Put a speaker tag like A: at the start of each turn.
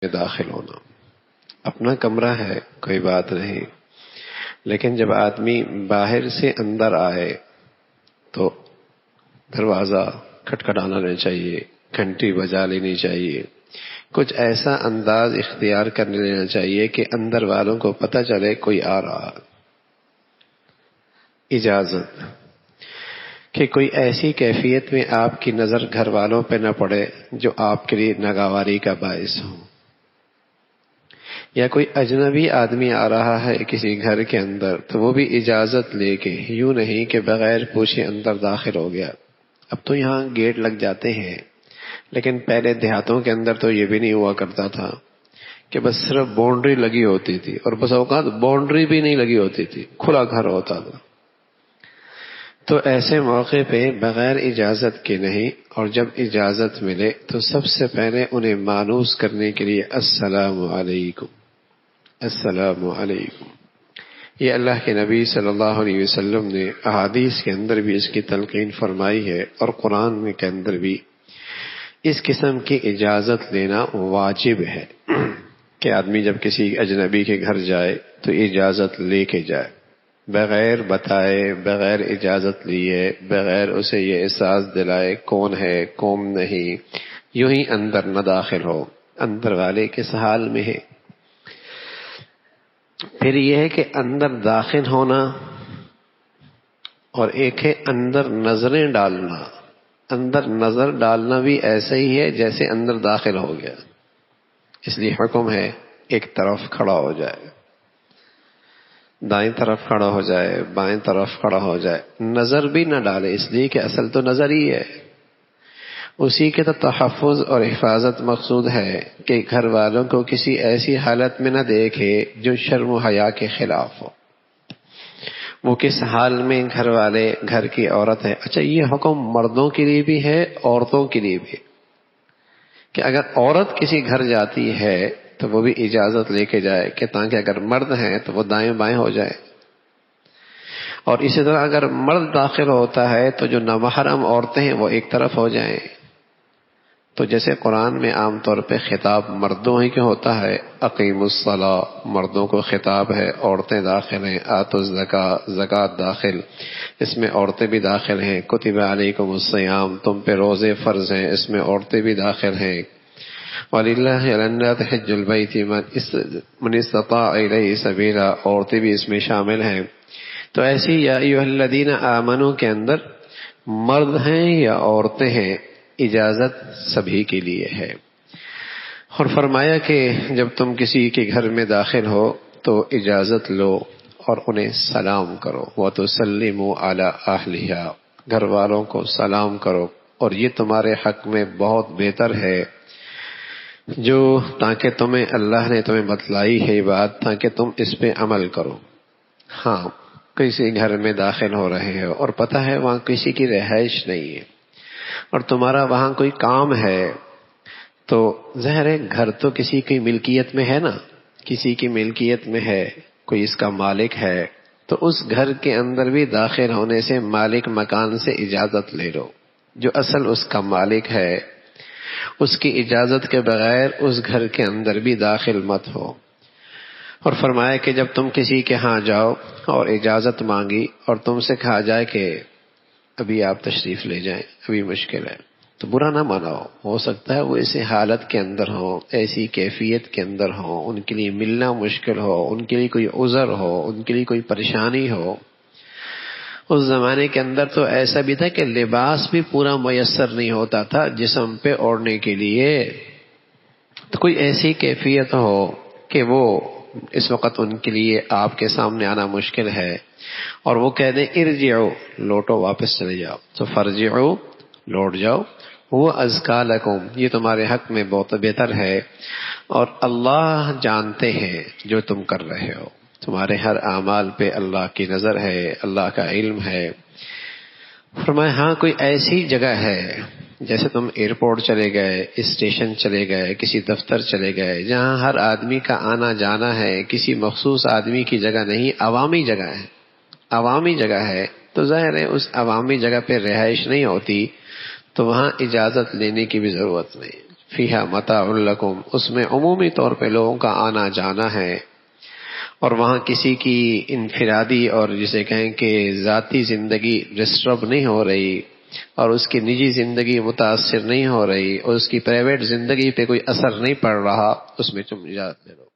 A: میں داخل ہونا. اپنا کمرہ ہے کوئی بات نہیں، لیکن جب آدمی باہر سے اندر آئے تو دروازہ کھٹکھٹانا نہیں چاہیے، گھنٹی بجا لینی چاہیے، کچھ ایسا انداز اختیار کر لینا چاہیے کہ اندر والوں کو پتہ چلے کوئی آ رہا. اجازت کہ کوئی ایسی کیفیت میں آپ کی نظر گھر والوں پہ نہ پڑے جو آپ کے لیے ناگواری کا باعث ہو، یا کوئی اجنبی آدمی آ رہا ہے کسی گھر کے اندر تو وہ بھی اجازت لے کے، یوں نہیں کہ بغیر پوچھے اندر داخل ہو گیا. اب تو یہاں گیٹ لگ جاتے ہیں، لیکن پہلے دیہاتوں کے اندر تو یہ بھی نہیں ہوا کرتا تھا کہ بس صرف باؤنڈری لگی ہوتی تھی، اور بس اوقات باؤنڈری بھی نہیں لگی ہوتی تھی، کھلا گھر ہوتا تھا. تو ایسے موقع پہ بغیر اجازت کے نہیں، اور جب اجازت ملے تو سب سے پہلے انہیں مانوس کرنے کے لیے السلام علیکم، السلام علیکم. یہ اللہ کے نبی صلی اللہ علیہ وسلم نے احادیث کے اندر بھی اس کی تلقین فرمائی ہے، اور قرآن کے اندر بھی اس قسم کی اجازت لینا واجب ہے کہ آدمی جب کسی اجنبی کے گھر جائے تو اجازت لے کے جائے، بغیر بتائے، بغیر اجازت لیے، بغیر اسے یہ احساس دلائے کون ہے کون نہیں، یوں ہی اندر نہ داخل ہو. اندر والے کس حال میں ہے. پھر یہ ہے کہ اندر داخل ہونا، اور ایک ہے اندر نظریں ڈالنا. اندر نظر ڈالنا بھی ایسا ہی ہے جیسے اندر داخل ہو گیا، اس لیے حکم ہے ایک طرف کھڑا ہو جائے، دائیں طرف کھڑا ہو جائے، بائیں طرف کھڑا ہو جائے. نظر بھی نہ ڈالے، اس لیے کہ اصل تو نظر ہی ہے، اسی کے تو تحفظ اور حفاظت مقصود ہے کہ گھر والوں کو کسی ایسی حالت میں نہ دیکھے جو شرم و حیا کے خلاف ہو. وہ کس حال میں گھر والے، گھر کی عورت ہے. اچھا، یہ حکم مردوں کے لیے بھی ہے عورتوں کے لیے بھی، کہ اگر عورت کسی گھر جاتی ہے تو وہ بھی اجازت لے کے جائے، کہ تاکہ اگر مرد ہیں تو وہ دائیں بائیں ہو جائے. اور اسی طرح اگر مرد داخل ہوتا ہے تو جو نامحرم عورتیں ہیں وہ ایک طرف ہو جائیں. تو جیسے قرآن میں عام طور پہ خطاب مردوں ہی کے ہوتا ہے، اقیموا الصلاۃ، مردوں کو خطاب ہے، عورتیں داخل ہیں. آتوا الزکاۃ، زکوٰۃ داخل، اس میں عورتیں بھی داخل ہیں. کتب علیکم الصیام، تم پہ روزے فرض ہیں، اس میں عورتیں بھی داخل ہیں. وَلِلَّهِ عَلَى النَّاسِ حِجُّ الْبَيْتِ مَنِ اسْتَطَاعَ إِلَيْهِ سَبِيلًا، عورتیں بھی اس میں شامل ہیں. تو ایسی یا ایھا الذین آمنوا کے اندر مرد ہیں یا عورتیں ہیں، اجازت سبھی کے لیے ہے. اور فرمایا کہ جب تم کسی کے گھر میں داخل ہو تو اجازت لو اور انہیں سلام کرو. وَتُسَلِّمُوا عَلَىٰ أَهْلِهَا، گھر والوں کو سلام کرو. اور یہ تمہارے حق میں بہت بہتر ہے، جو تاکہ تمہیں اللہ نے تمہیں بتلائی ہے بات، تاکہ تم اس پہ عمل کرو. ہاں، کسی گھر میں داخل ہو رہے ہو اور پتہ ہے وہاں کسی کی رہائش نہیں ہے، اور تمہارا وہاں کوئی کام ہے، تو ظاہر ہے گھر تو کسی کی ملکیت میں ہے نا، کسی کی ملکیت میں ہے، کوئی اس کا مالک ہے، تو اس گھر کے اندر بھی داخل ہونے سے مالک مکان سے اجازت لے لو. جو اصل اس کا مالک ہے اس کی اجازت کے بغیر اس گھر کے اندر بھی داخل مت ہو. اور فرمایا کہ جب تم کسی کے ہاں جاؤ اور اجازت مانگی اور تم سے کہا جائے کہ ابھی آپ تشریف لے جائیں، ابھی مشکل ہے، تو برا نہ مناؤ. ہو سکتا ہے وہ ایسی حالت کے اندر ہو، ایسی کیفیت کے اندر ہو، ان کے لیے ملنا مشکل ہو، ان کے لیے کوئی عذر ہو، ان کے لیے کوئی پریشانی ہو. اس زمانے کے اندر تو ایسا بھی تھا کہ لباس بھی پورا میسر نہیں ہوتا تھا جسم پہ اوڑھنے کے لیے. تو کوئی ایسی کیفیت ہو کہ وہ اس وقت ان کے لیے آپ کے سامنے آنا مشکل ہے، اور وہ کہہ دیں ارجعوا، لوٹو، واپس چلے جاؤ. تو فرجعوا، لوٹ جاؤ. وہ ازکا لکم، یہ تمہارے حق میں بہت بہتر ہے، اور اللہ جانتے ہیں جو تم کر رہے ہو. تمہارے ہر اعمال پہ اللہ کی نظر ہے، اللہ کا علم ہے. فرمایا ہاں کوئی ایسی جگہ ہے، جیسے تم ایئرپورٹ چلے گئے، اسٹیشن چلے گئے، کسی دفتر چلے گئے، جہاں ہر آدمی کا آنا جانا ہے، کسی مخصوص آدمی کی جگہ نہیں، عوامی جگہ ہے. عوامی جگہ ہے تو ظاہر ہے اس عوامی جگہ پہ رہائش نہیں ہوتی، تو وہاں اجازت لینے کی بھی ضرورت نہیں. فیہا متاع لکم، اس میں عمومی طور پہ لوگوں کا آنا جانا ہے، اور وہاں کسی کی انفرادی اور جسے کہیں کہ ذاتی زندگی ڈسٹرب نہیں ہو رہی، اور اس کی نجی زندگی متاثر نہیں ہو رہی، اور اس کی پرائیویٹ زندگی پہ کوئی اثر نہیں پڑ رہا، اس میں تم اجازت دے دو۔